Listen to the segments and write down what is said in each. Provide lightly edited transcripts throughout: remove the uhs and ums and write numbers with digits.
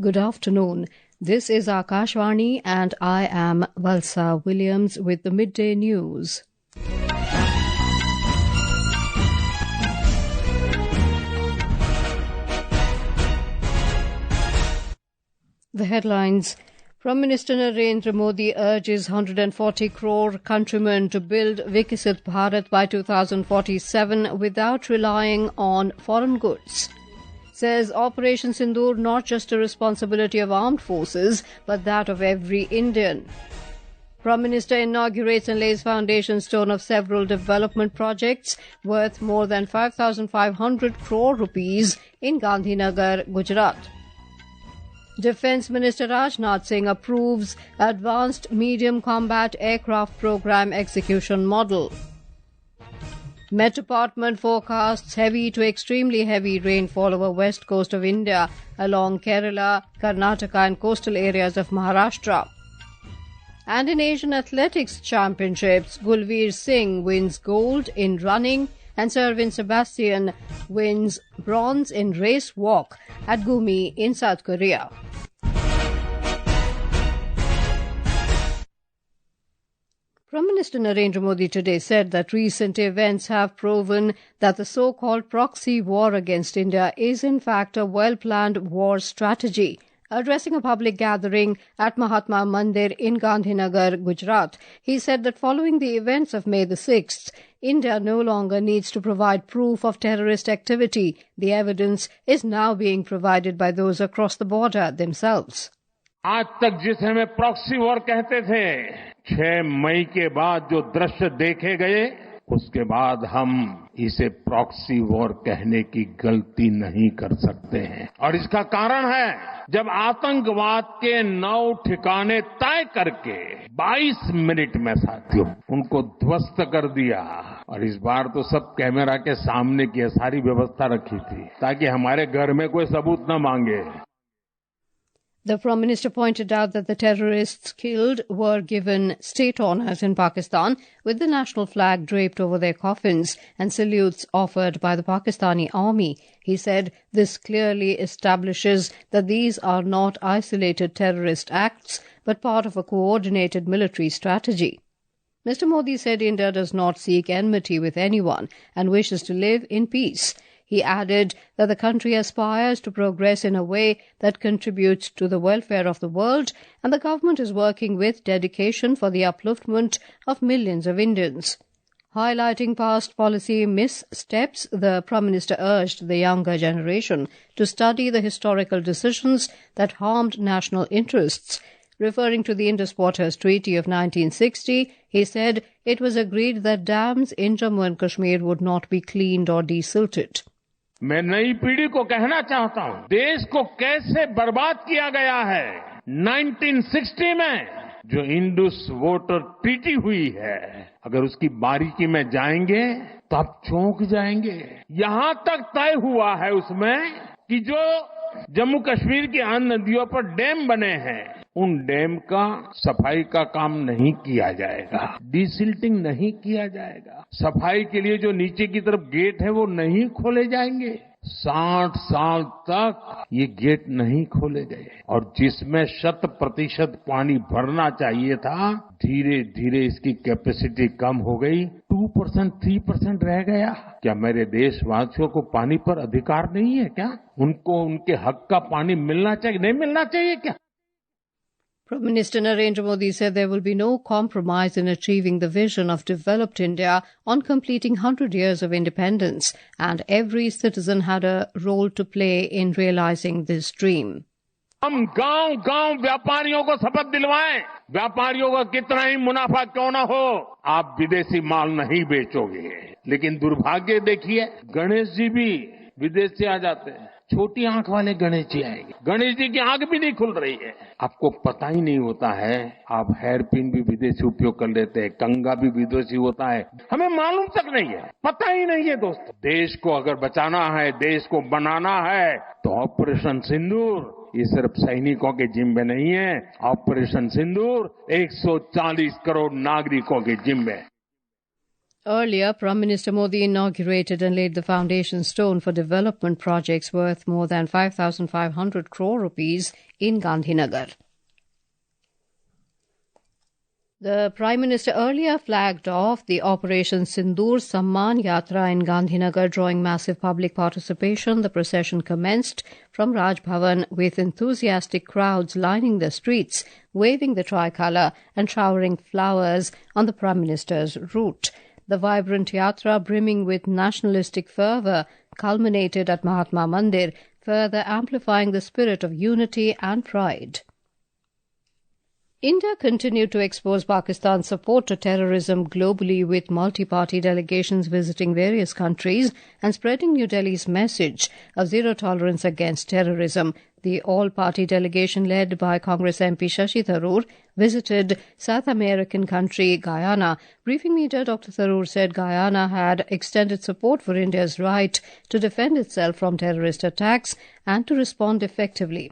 Good afternoon. This is Akashvani and I am Valsa Williams with the midday news. The headlines. Prime Minister Narendra Modi urges 140 crore countrymen to build Viksit Bharat by 2047 without relying on foreign goods. Says Operation Sindoor not just a responsibility of armed forces but that of every Indian. Prime Minister inaugurates and lays foundation stone of several development projects worth more than 5,500 crore rupees in Gandhinagar, Gujarat. Defence Minister Rajnath Singh approves Advanced Medium Combat Aircraft Programme Execution Model. Met Department forecasts heavy to extremely heavy rainfall over west coast of India along Kerala, Karnataka and coastal areas of Maharashtra. And in Asian Athletics Championships, Gulveer Singh wins gold in running and Servin Sebastian wins bronze in race walk at Gumi in South Korea. Prime Minister Narendra Modi today said that recent events have proven that the so-called proxy war against India is in fact a well-planned war strategy. Addressing a public gathering at Mahatma Mandir in Gandhinagar, Gujarat, he said that following the events of May the 6th, India no longer needs to provide proof of terrorist activity. The evidence is now being provided by those across the border themselves. आज तक जिसे हमें proxy war कहते थे, 6 मई के बाद जो दृश्य देखे गए, उसके बाद हम इसे प्रॉक्सी वॉर कहने की गलती नहीं कर सकते हैं। और इसका कारण है, जब आतंकवाद के 9 ठिकाने तय करके 22 मिनट में साथियों उनको ध्वस्त कर दिया। और इस बार तो सब कैमरा के सामने की सारी व्यवस्था रखी थी ताकि हमारे घर में कोई सबूत न मांगे। The Prime Minister pointed out that the terrorists killed were given state honours in Pakistan with the national flag draped over their coffins and salutes offered by the Pakistani army. He said this clearly establishes that these are not isolated terrorist acts but part of a coordinated military strategy. Mr. Modi said India does not seek enmity with anyone and wishes to live in peace. He added that the country aspires to progress in a way that contributes to the welfare of the world and the government is working with dedication for the upliftment of millions of Indians. Highlighting past policy missteps, the Prime Minister urged the younger generation to study the historical decisions that harmed national interests. Referring to the Indus Waters Treaty of 1960, he said it was agreed that dams in Jammu and Kashmir would not be cleaned or desilted. मैं नई पीढ़ी को कहना चाहता हूं, देश को कैसे बर्बाद किया गया है। 1960 में जो इंडस वाटर ट्रीटी हुई है, अगर उसकी बारीकी में जाएंगे तो आप चौंक जाएंगे। यहां तक तय हुआ है उसमें कि जो जम्मू कश्मीर की अन्य नदियों पर डैम बने हैं, उन डैम का सफाई का काम नहीं किया जाएगा, डिसिल्टिंग नहीं किया जाएगा। सफाई के लिए जो नीचे की तरफ गेट है वो नहीं खोले जाएंगे। 60 साल तक ये गेट नहीं खोले गए और जिसमें 100% पानी भरना चाहिए था, धीरे धीरे इसकी कैपेसिटी कम हो गई, 2%, 3% रह गया। क्या मेरे देशवासियों को पानी पर अधिकार नहीं है क्या? उनको उनके हक का पानी मिलना चाहिए, नहीं मिलना चाहिए क्या? Prime Minister Narendra Modi said there will be no compromise in achieving the vision of developed India on completing 100 years of independence, and every citizen had a role to play in realizing this dream. हम गांव-गांव व्यापारियों को शपथ दिलवाएं, व्यापारियों का कितना ही मुनाफा क्यों न हो, आप विदेशी माल नहीं बेचोगे। लेकिन दुर्भाग्य देखिए, गणेश जी भी विदेश से आ जाते हैं। छोटी आंख वाले गणेश जी आएंगे, गणेश जी की आंख भी नहीं खुल रही है। आपको पता ही नहीं होता है, आप हेयर पिन भी विदेशी उपयोग कर लेते हैं, कंगा भी विदेशी होता है, हमें मालूम तक नहीं है, पता ही नहीं है। दोस्तों, देश को अगर बचाना है, देश को बनाना है, तो ऑपरेशन सिंदूर ये सिर्फ सैनिकों के जिम्मे नहीं है, ऑपरेशन सिंदूर 140 करोड़ नागरिकों के जिम्मे। Earlier, Prime Minister Modi inaugurated and laid the foundation stone for development projects worth more than 5,500 crore rupees in Gandhinagar. The Prime Minister earlier flagged off the Operation Sindoor Samman Yatra in Gandhinagar, drawing massive public participation. The procession commenced from Raj Bhavan with enthusiastic crowds lining the streets, waving the tricolour and showering flowers on the Prime Minister's route. The vibrant yatra, brimming with nationalistic fervour, culminated at Mahatma Mandir, further amplifying the spirit of unity and pride. India continued to expose Pakistan's support to terrorism globally, with multi-party delegations visiting various countries and spreading New Delhi's message of zero tolerance against terrorism. The all-party delegation led by Congress MP Shashi Tharoor visited South American country Guyana. Briefing media, Dr. Tharoor said Guyana had extended support for India's right to defend itself from terrorist attacks and to respond effectively.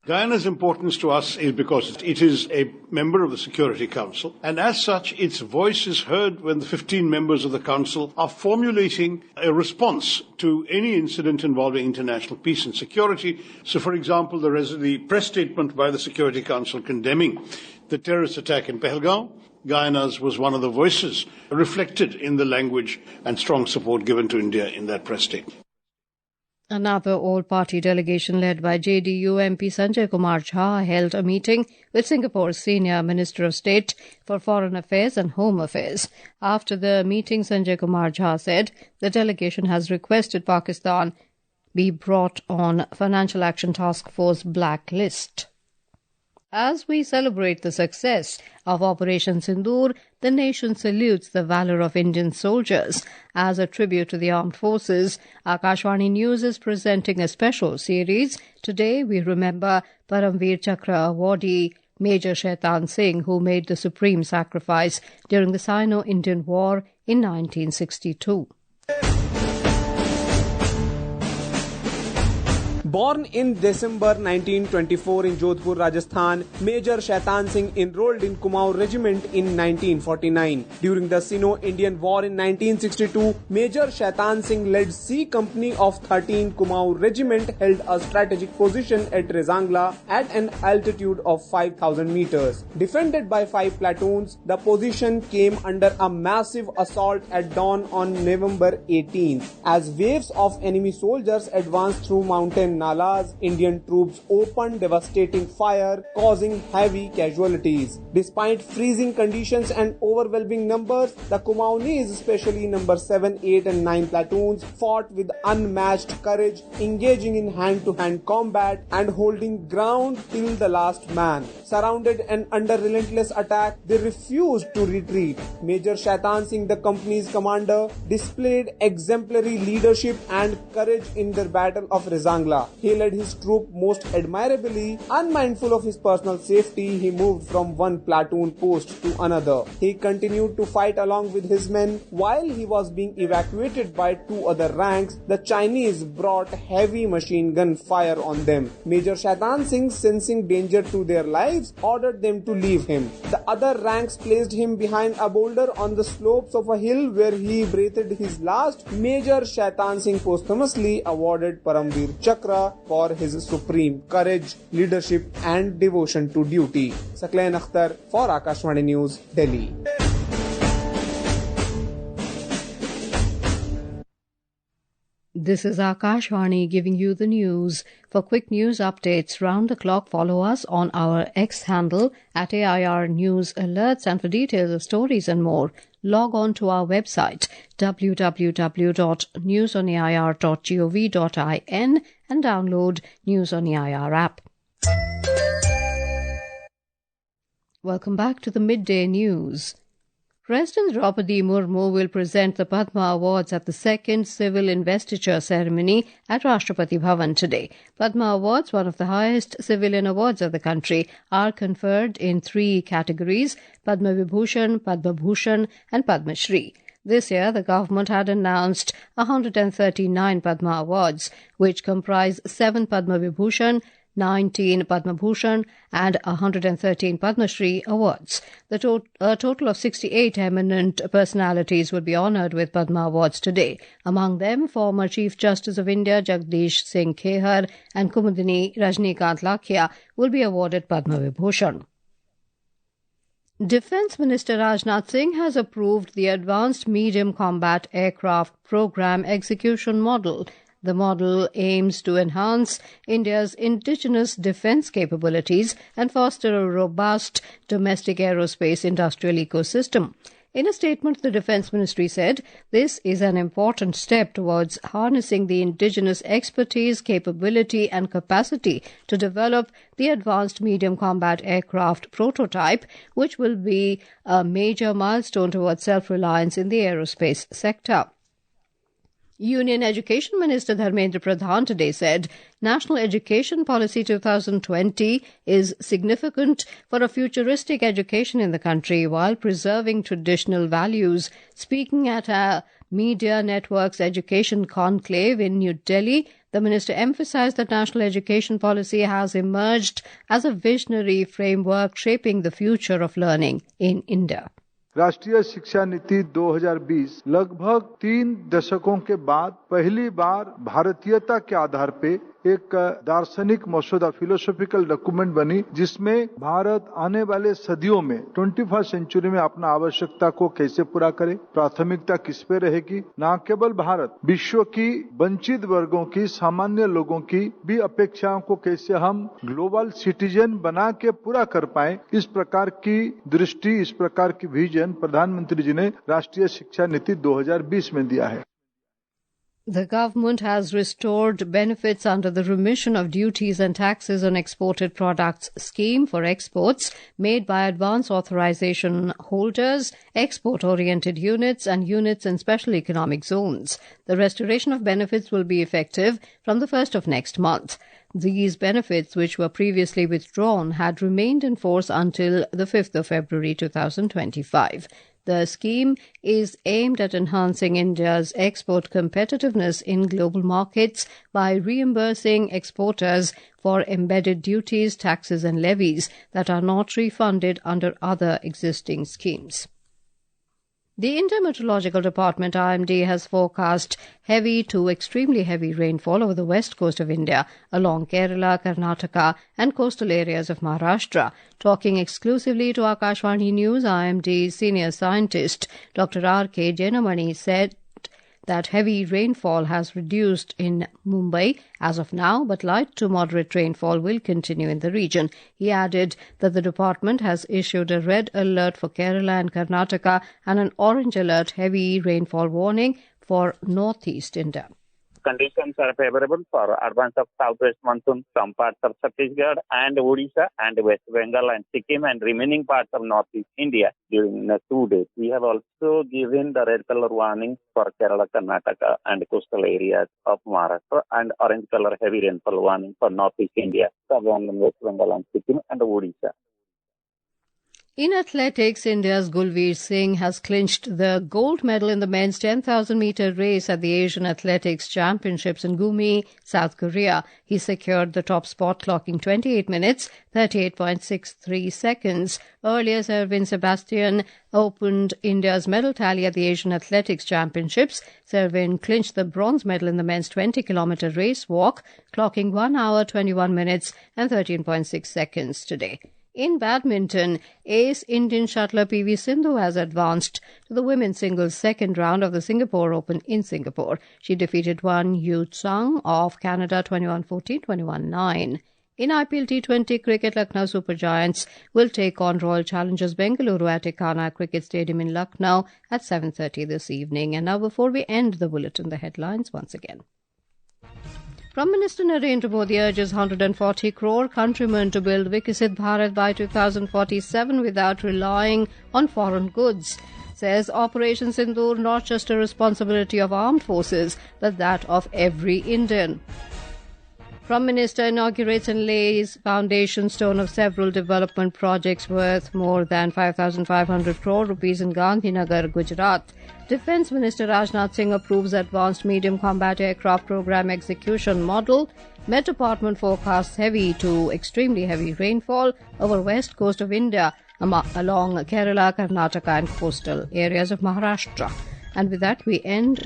Guyana's importance to us is because it is a member of the Security Council, and as such, its voice is heard when the 15 members of the Council are formulating a response to any incident involving international peace and security. So, for example, the press statement by the Security Council condemning the terrorist attack in Pahalgam, Guyana's was one of the voices reflected in the language and strong support given to India in that press statement. Another all-party delegation led by JDU MP Sanjay Kumar Jha held a meeting with Singapore's Senior Minister of State for Foreign Affairs and Home Affairs. After the meeting, Sanjay Kumar Jha said the delegation has requested Pakistan be brought on Financial Action Task Force blacklist. As we celebrate the success of Operation Sindoor, the nation salutes the valour of Indian soldiers. As a tribute to the armed forces, Akashvani News is presenting a special series. Today we remember Paramveer Chakra awardee Major Shaitan Singh, who made the supreme sacrifice during the Sino-Indian War in 1962. Born in December 1924 in Jodhpur, Rajasthan, Major Shaitan Singh enrolled in Kumaon Regiment in 1949. During the Sino-Indian War in 1962, Major Shaitan Singh led C Company of 13 Kumaon Regiment held a strategic position at Rezangla at an altitude of 5,000 meters. Defended by 5 platoons, the position came under a massive assault at dawn on November 18th. As waves of enemy soldiers advanced through mountain nalas, Indian troops opened devastating fire, causing heavy casualties. Despite freezing conditions and overwhelming numbers, the Kumaonis, especially number 7, 8 and 9 platoons, fought with unmatched courage, engaging in hand-to-hand combat and holding ground till the last man. Surrounded and under relentless attack, they refused to retreat. Major Shaitan Singh, the company's commander, displayed exemplary leadership and courage in the Battle of Rezangla. He led his troop most admirably. Unmindful of his personal safety, he moved from one platoon post to another. He continued to fight along with his men. While he was being evacuated by 2 other ranks, the Chinese brought heavy machine gun fire on them. Major Shaitan Singh, sensing danger to their lives, ordered them to leave him. The other ranks placed him behind a boulder on the slopes of a hill where he breathed his last. Major Shaitan Singh posthumously awarded Paramveer Chakra for his supreme courage, leadership and devotion to duty. Saklain Akhtar for Akashvani News, Delhi. This is Akashvani giving you the news. For quick news updates round the clock, follow us on our X handle at AIR News Alerts, and for details of stories and more, log on to our website www.newsonair.gov.in and download News on AIR app. Welcome back to the Midday News. President Draupadi Murmu will present the Padma Awards at the second civil investiture ceremony at Rashtrapati Bhavan today. Padma Awards, one of the highest civilian awards of the country, are conferred in 3 categories: Padma Vibhushan, Padma Bhushan and Padma Shri. This year, the government had announced 139 Padma Awards, which comprise 7 Padma Vibhushan, 19 Padma Bhushan and 113 Padma Shri awards. A total of 68 eminent personalities will be honoured with Padma Awards today. Among them, former Chief Justice of India Jagdish Singh Khehar and Kumudini Rajnikant Lakhia will be awarded Padma Vibhushan. Defence Minister Rajnath Singh has approved the Advanced Medium Combat Aircraft Programme Execution Model. The model aims to enhance India's indigenous defence capabilities and foster a robust domestic aerospace industrial ecosystem. In a statement, the Defence Ministry said this is an important step towards harnessing the indigenous expertise, capability and capacity to develop the Advanced Medium Combat Aircraft prototype, which will be a major milestone towards self-reliance in the aerospace sector. Union Education Minister Dharmendra Pradhan today said National Education Policy 2020 is significant for a futuristic education in the country while preserving traditional values. Speaking at a Media Networks Education Conclave in New Delhi, the minister emphasized that national education policy has emerged as a visionary framework shaping the future of learning in India. राष्ट्रीय शिक्षा नीति 2020 लगभग 3 दशकों के बाद पहली बार भारतीयता के आधार पे एक दार्शनिक मसौदा फिलोसॉफिकल डॉक्यूमेंट बनी, जिसमें भारत आने वाले सदियों में 21st सेंचुरी में अपना आवश्यकता को कैसे पूरा करे, प्राथमिकता किस पे रहेगी। न केवल भारत, विश्व की वंचित वर्गों की, सामान्य लोगों की भी अपेक्षाओं को कैसे हम ग्लोबल सिटीजन बना के पूरा कर पाए, इस प्रकार की दृष्टि, इस प्रकार की विजन प्रधानमंत्री जी ने राष्ट्रीय शिक्षा नीति 2020 में दिया है। The government has restored benefits under the remission of duties and taxes on exported products scheme for exports made by advance authorization holders, export-oriented units and units in special economic zones. The restoration of benefits will be effective from the 1st of next month. These benefits, which were previously withdrawn, had remained in force until the 5th of February 2025. The scheme is aimed at enhancing India's export competitiveness in global markets by reimbursing exporters for embedded duties, taxes and levies that are not refunded under other existing schemes. The India Meteorological Department, IMD, has forecast heavy to extremely heavy rainfall over the west coast of India, along Kerala, Karnataka and coastal areas of Maharashtra. Talking exclusively to Akashvani News, IMD senior scientist Dr. R.K. Jenamani said that heavy rainfall has reduced in Mumbai as of now, but light to moderate rainfall will continue in the region. He added that the department has issued a red alert for Kerala and Karnataka and an orange alert heavy rainfall warning for northeast India. Conditions are favorable for advance of southwest monsoon from parts of Chhattisgarh and Odisha and West Bengal and Sikkim and remaining parts of northeast India during the 2 days. We have also given the red color warning for Kerala, Karnataka and coastal areas of Maharashtra and orange color heavy rainfall warning for northeast India, southern West Bengal and Sikkim and Odisha. In athletics, India's Gulveer Singh has clinched the gold medal in the men's 10,000-metre race at the Asian Athletics Championships in Gumi, South Korea. He secured the top spot, clocking 28 minutes, 38.63 seconds. Earlier, Servin Sebastian opened India's medal tally at the Asian Athletics Championships. Servin clinched the bronze medal in the men's 20-kilometre race walk, clocking 1 hour, 21 minutes and 13.6 seconds today. In badminton, ace Indian shuttler P.V. Sindhu has advanced to the women's singles second round of the Singapore Open in Singapore. She defeated Wan Yu Tsang of Canada 21-14, 21-9. In IPL T20 cricket, Lucknow Super Giants will take on Royal Challengers Bengaluru at Ekana Cricket Stadium in Lucknow at 7:30 this evening. And now, before we end the bulletin, the headlines once again. Prime Minister Narendra Modi urges 140 crore countrymen to build Vikasit Bharat by 2047 without relying on foreign goods. Says Operation Sindoor not just a responsibility of armed forces, but that of every Indian. Prime Minister inaugurates and lays foundation stone of several development projects worth more than 5,500 crore rupees in Gandhinagar, Gujarat. Defence Minister Rajnath Singh approves advanced medium combat aircraft program execution model. Met Department forecasts heavy to extremely heavy rainfall over west coast of India, along Kerala, Karnataka and coastal areas of Maharashtra. And with that we end